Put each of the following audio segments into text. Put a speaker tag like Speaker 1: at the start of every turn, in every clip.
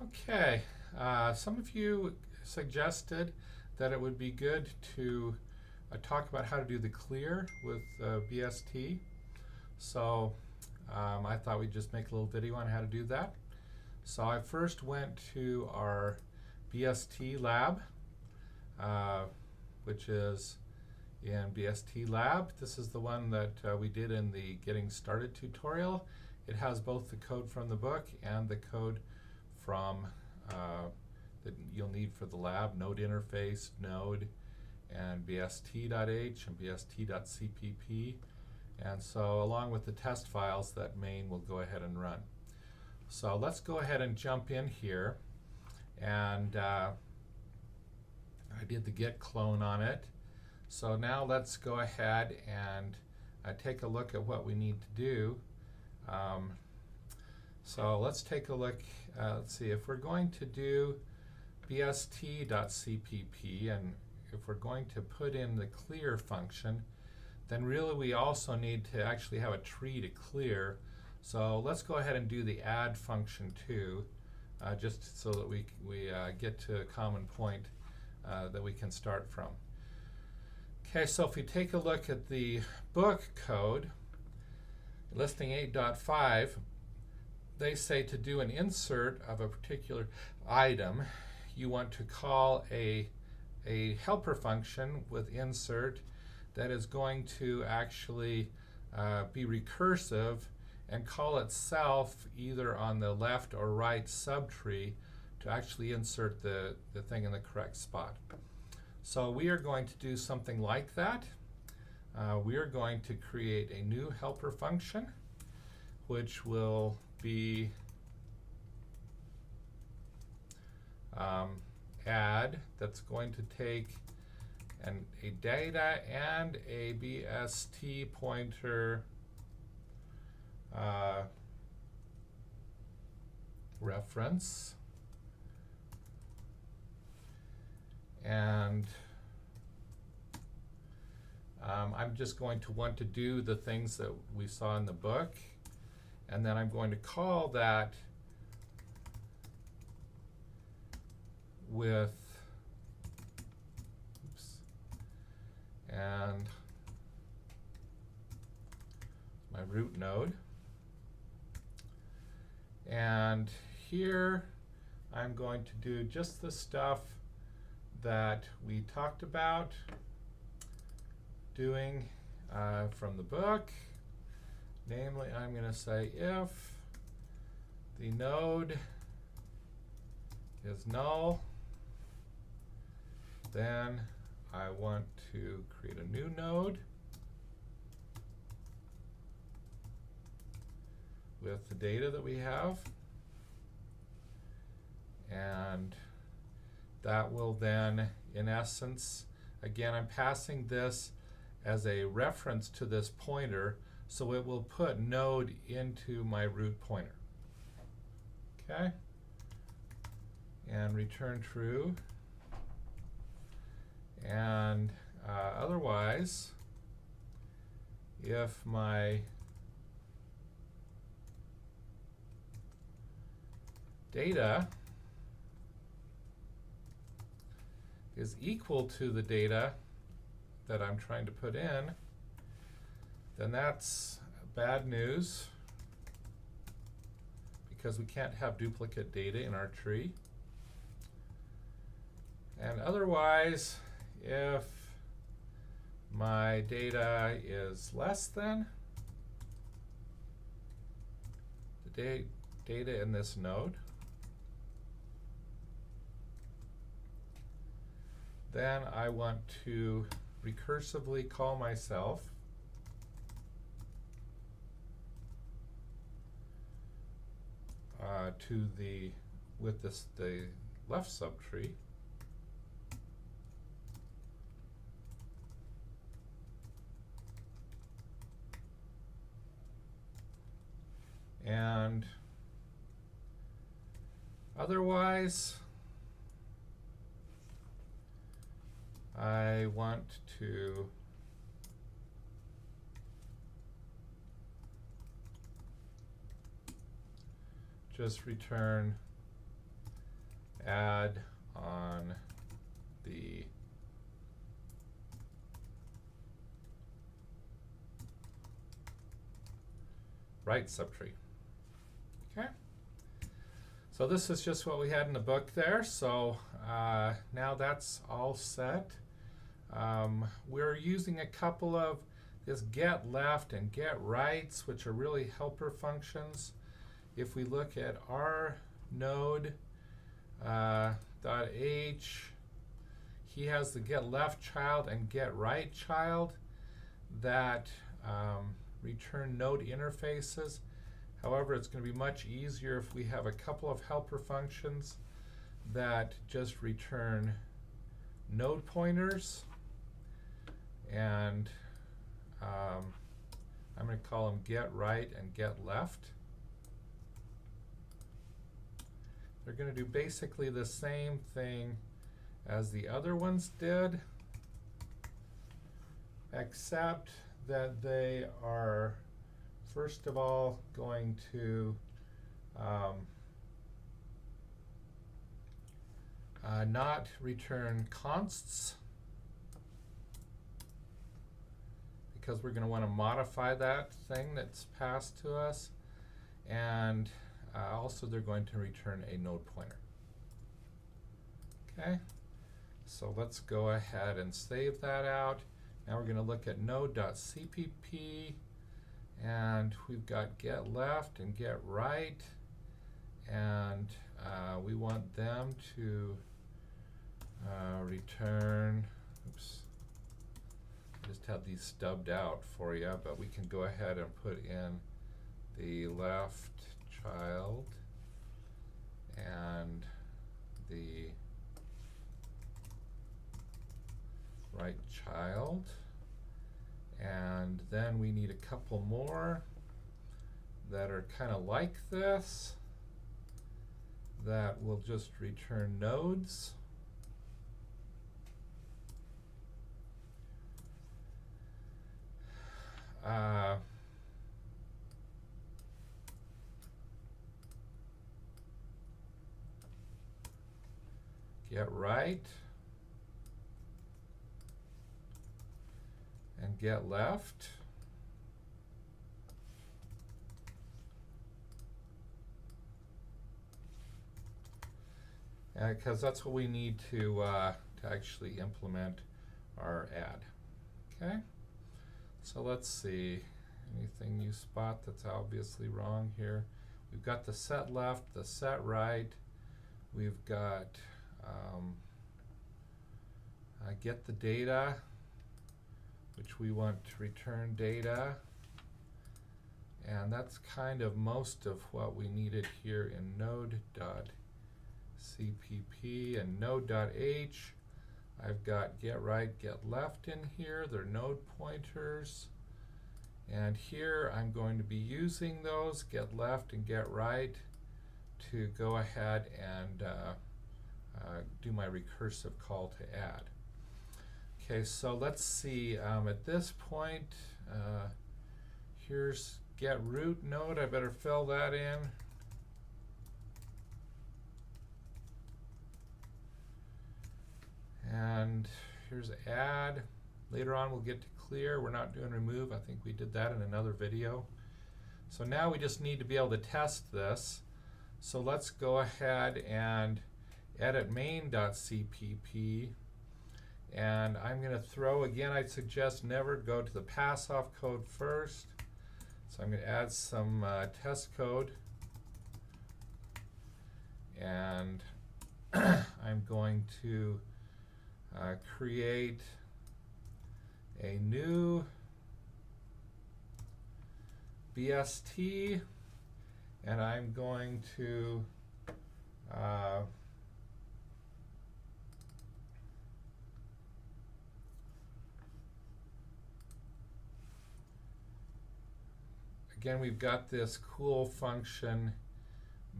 Speaker 1: Okay, some of you suggested that it would be good to talk about how to do the clear with BST. So I thought we'd just make a little video on how to do that. So I first went to our BST lab, which is in BST lab. This is the one that we did in the Getting Started tutorial. It has both the code from the book and the code from that you'll need for the lab, node interface, node, and bst.h and bst.cpp. And so along with the test files that main will go ahead and run. So let's go ahead and jump in here. And I did the git clone on it. So now let's go ahead and take a look at what we need to do. So let's take a look, let's see, if we're going to do bst.cpp and if we're going to put in the clear function, then really we also need to actually have a tree to clear. So let's go ahead and do the add function too, just so that we get to a common point that we can start from. Okay, so if we take a look at the book code, listing 8.5, they say to do an insert of a particular item, you want to call a helper function with insert that is going to actually be recursive and call itself either on the left or right subtree to actually insert the thing in the correct spot. So we are going to do something like that. We are going to create a new helper function, which will be add, that's going to take a data and a BST pointer reference, and I'm just going to want to do the things that we saw in the book, and then I'm going to call that with and my root node. And here I'm going to do just the stuff that we talked about doing from the book. Namely, I'm going to say if the node is null, then I want to create a new node with the data that we have, and that will then, in essence, again, I'm passing this as a reference to this pointer, so it will put node into my root pointer. Okay? And return true. And otherwise, if my data is equal to the data that I'm trying to put in, then that's bad news, because we can't have duplicate data in our tree. And otherwise, if my data is less than the data in this node, then I want to recursively call myself to the left subtree, and otherwise I want to just return add on the right subtree. Okay. So this is just what we had in the book there. So now that's all set. We're using a couple of this get left and get rights, which are really helper functions. If we look at our node .h, he has the get left child and get right child that return node interfaces. However, it's going to be much easier if we have a couple of helper functions that just return node pointers, and I'm going to call them get right and get left. They're going to do basically the same thing as the other ones did, except that they are first of all going to not return consts, because we're going to want to modify that thing that's passed to us, and also they're going to return a node pointer. Okay, so let's go ahead and save that out. Now we're going to look at node.cpp, and we've got get left and get right, and we want them to return, oops, I just have these stubbed out for you, but we can go ahead and put in the left child and the right child, and then we need a couple more that are kind of like this that will just return nodes. Get right and get left. Because that's what we need to actually implement our add. Okay, so let's see, anything you spot that's obviously wrong here. We've got the set left, the set right, we've got get the data, which we want to return data, and that's kind of most of what we needed here in node.cpp. and node.h. I've got get right, get left in here. They're node pointers, and here I'm going to be using those get left and get right to go ahead and do my recursive call to add. Okay, so let's see, at this point, here's get root node. I better fill that in. And here's add. Later on we'll get to clear. We're not doing remove. I think we did that in another video. So now we just need to be able to test this. So let's go ahead and edit main.cpp. And I'm going to throw, again, I'd suggest never go to the pass-off code first. So I'm going to add some test code. And I'm going to create a new BST, and I'm going to again, we've got this cool function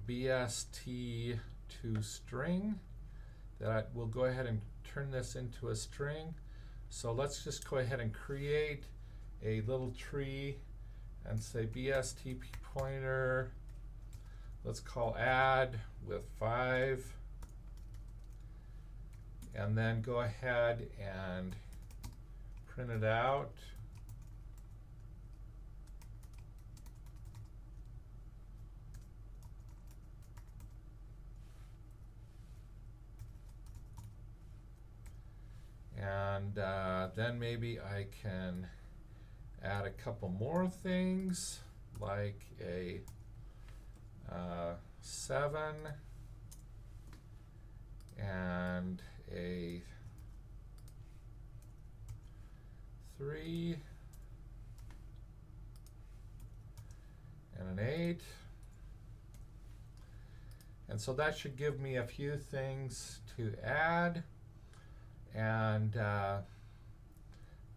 Speaker 1: BST to string that we'll go ahead and turn this into a string. So let's just go ahead and create a little tree and say BST pointer. Let's call add with 5. and then go ahead and print it out. And then maybe I can add a couple more things, like a 7 and a 3 and an 8. And so that should give me a few things to add. And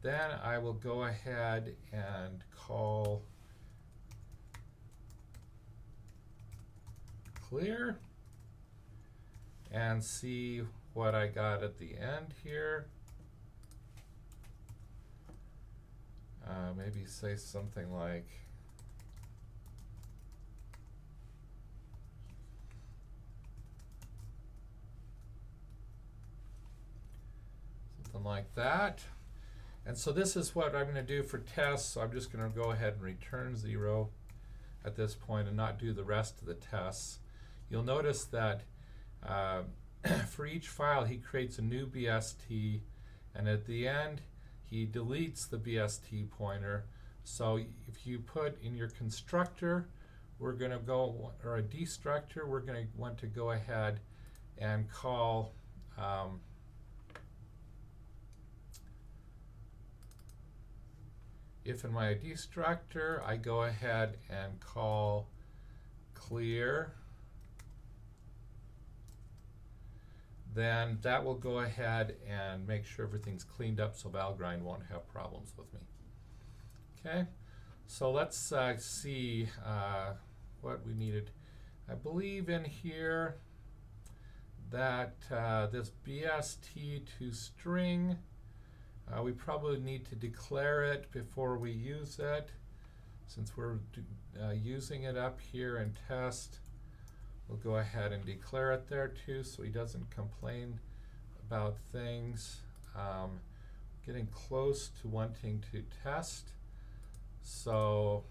Speaker 1: then I will go ahead and call clear and see what I got at the end here. Maybe say something like that. And so this is what I'm going to do for tests. So I'm just going to go ahead and return 0 at this point and not do the rest of the tests. You'll notice that for each file he creates a new BST, and at the end he deletes the BST pointer. So if you put in your constructor, we're going to go, or a destructor, we're going to want to go ahead and call if in my destructor I go ahead and call clear, then that will go ahead and make sure everything's cleaned up so Valgrind won't have problems with me. Okay, so let's see what we needed. I believe in here that this BST to string, we probably need to declare it before we use it. Since we're using it up here in test, we'll go ahead and declare it there too so he doesn't complain about things. Getting close to wanting to test. So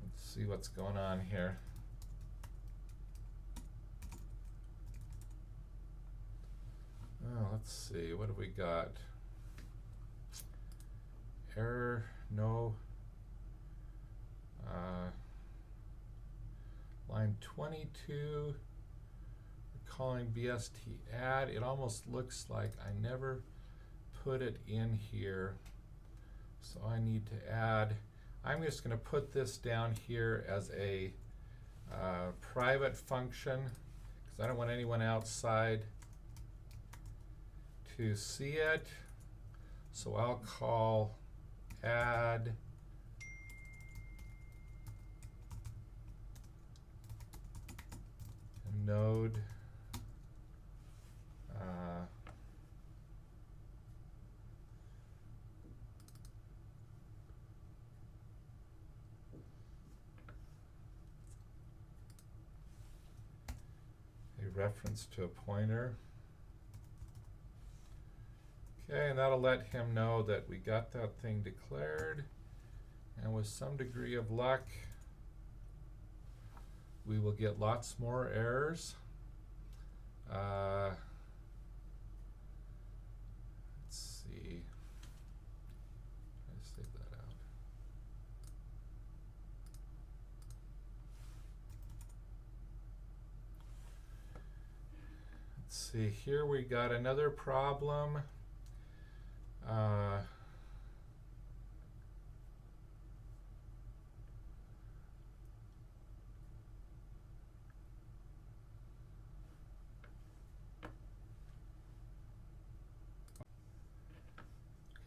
Speaker 1: let's see what's going on here. Oh, let's see, what have we got? Error, no. Line 22, we're calling BST add. It almost looks like I never put it in here. So I need to add, I'm just going to put this down here as a private function because I don't want anyone outside to see it. So I'll call add node a reference to a pointer. Okay, and that'll let him know that we got that thing declared, and with some degree of luck we will get lots more errors. Let's see. Try to save that out. Let's see. Here we got another problem.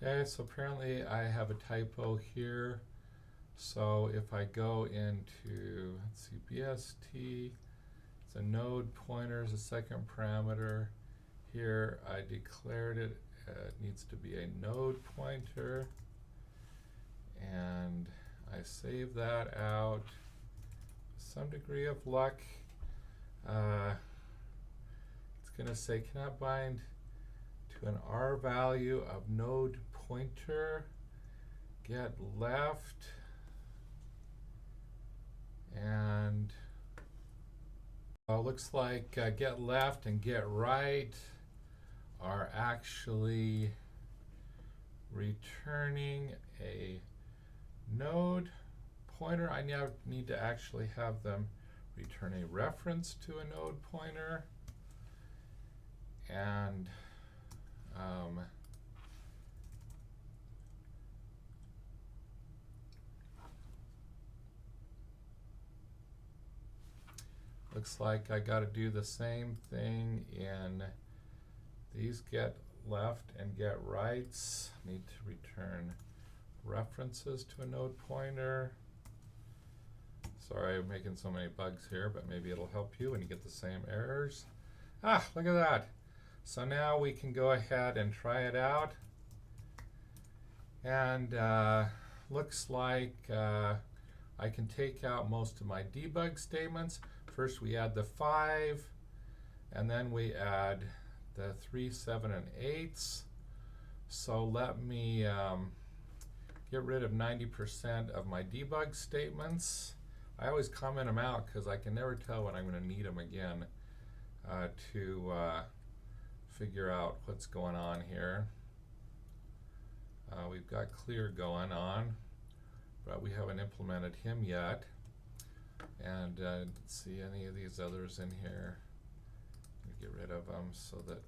Speaker 1: Okay, so apparently I have a typo here. So if I go into, let's see, BST, it's a node pointer is a second parameter. Here I declared it, it needs to be a node pointer. And I save that out. Some degree of luck going to say cannot bind to an R value of node pointer, get left, and looks like get left and get right are actually returning a node pointer. I now need to actually have them return a reference to a node pointer, and looks like I got to do the same thing in these get left and get rights. Need to return references to a node pointer. Sorry, I'm making so many bugs here, but maybe it'll help you when you get the same errors. Ah, look at that. So now we can go ahead and try it out. And looks like I can take out most of my debug statements. First we add the 5, and then we add the 3, 7, and 8s. So let me get rid of 90% of my debug statements. I always comment them out because I can never tell when I'm going to need them again to figure out what's going on here. We've got clear going on, but we haven't implemented him yet. And let's see any of these others in here. Get rid of them so that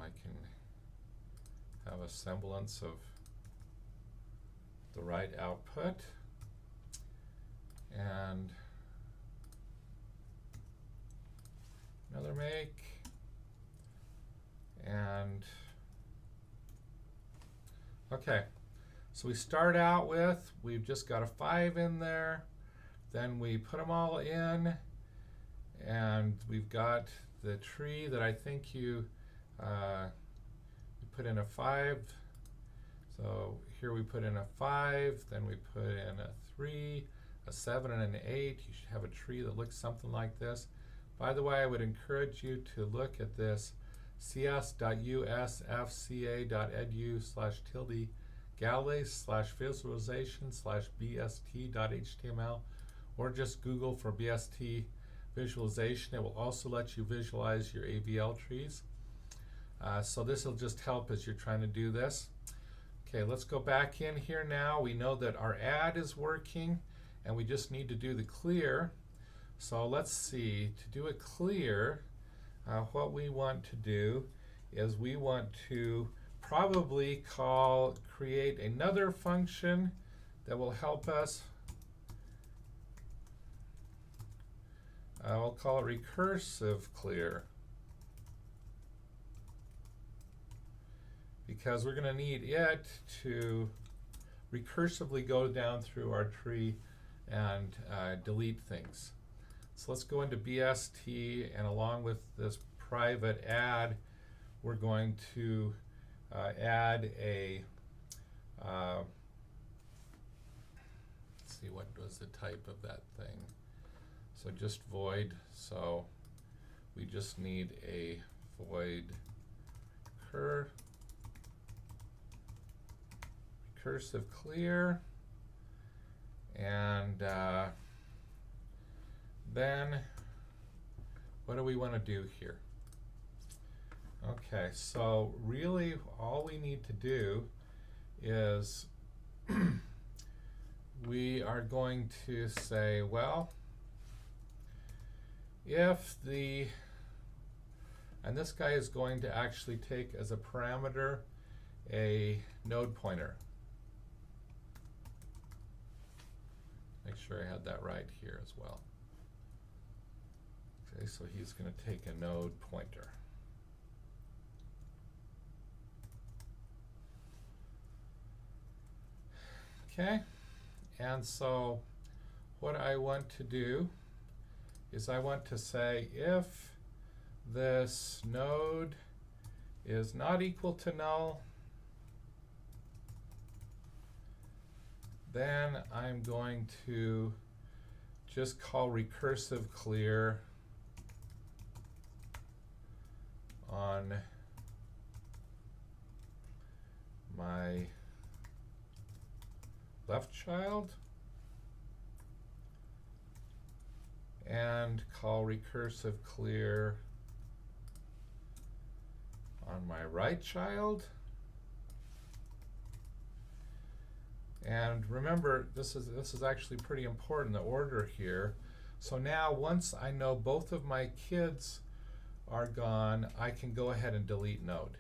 Speaker 1: I can have a semblance of the right output. And another make, and okay, so we start out with, we've just got a 5 in there, then we put them all in, and we've got the tree that I think you put in a 5. So here we put in a 5, then we put in a 3, a 7, and an 8. You should have a tree that looks something like this. By the way, I would encourage you to look at this cs.usfca.edu/tilde galilei/visualization/bst.html, or just Google for BST visualization. It will also let you visualize your AVL trees. So this will just help as you're trying to do this. Okay, let's go back in here now. We know that our add is working, and we just need to do the clear. So let's see, to do a clear, what we want to do is we want to probably create another function that will help us. We'll call it recursive clear, because we're going to need it to recursively go down through our tree and delete things. So let's go into BST, and along with this private add, we're going to add a, let's see, what was the type of that thing? So just void, so we just need a void recursive clear, and then what do we want to do here? Okay, so really all we need to do is we are going to say, well, if and this guy is going to actually take as a parameter a node pointer. Make sure I had that right here as well. Okay, so he's going to take a node pointer. Okay, and so what I want to do is I want to say if this node is not equal to null, then I'm going to just call recursive clear on my left child and call recursive clear on my right child. And remember, this is actually pretty important, the order here. So now once I know both of my kids are gone, I can go ahead and delete node.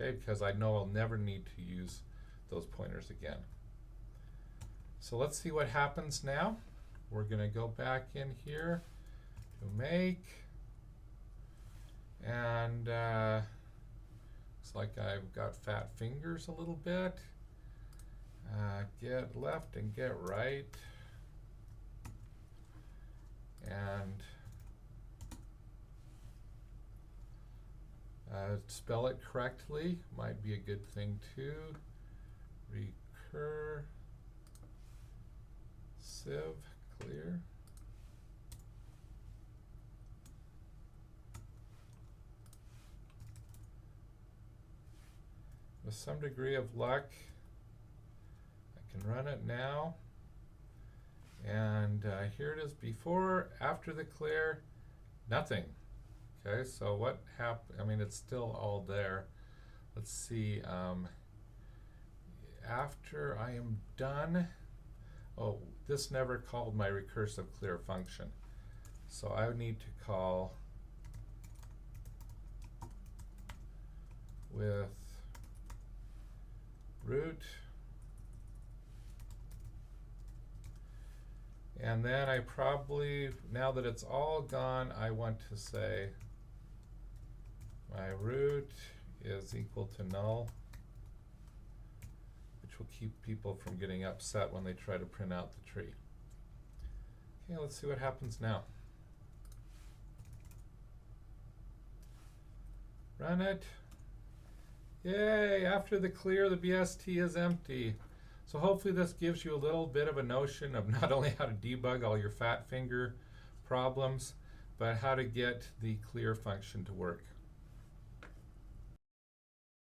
Speaker 1: Okay, because I know I'll never need to use those pointers again. So let's see what happens now. We're going to go back in here to make, and looks like I've got fat fingers a little bit. Get left and get right, and spell it correctly might be a good thing too. Recursive clear. With some degree of luck, I can run it now. And here it is before, after the clear, nothing. Okay, so what happened? I mean, it's still all there. Let's see. After I am done, oh, this never called my recursive clear function. So I would need to call with root, and then I probably, now that it's all gone, I want to say my root is equal to null, which will keep people from getting upset when they try to print out the tree. Okay, let's see what happens now. Run it. Yay, after the clear, the BST is empty. So hopefully this gives you a little bit of a notion of not only how to debug all your fat finger problems, but how to get the clear function to work.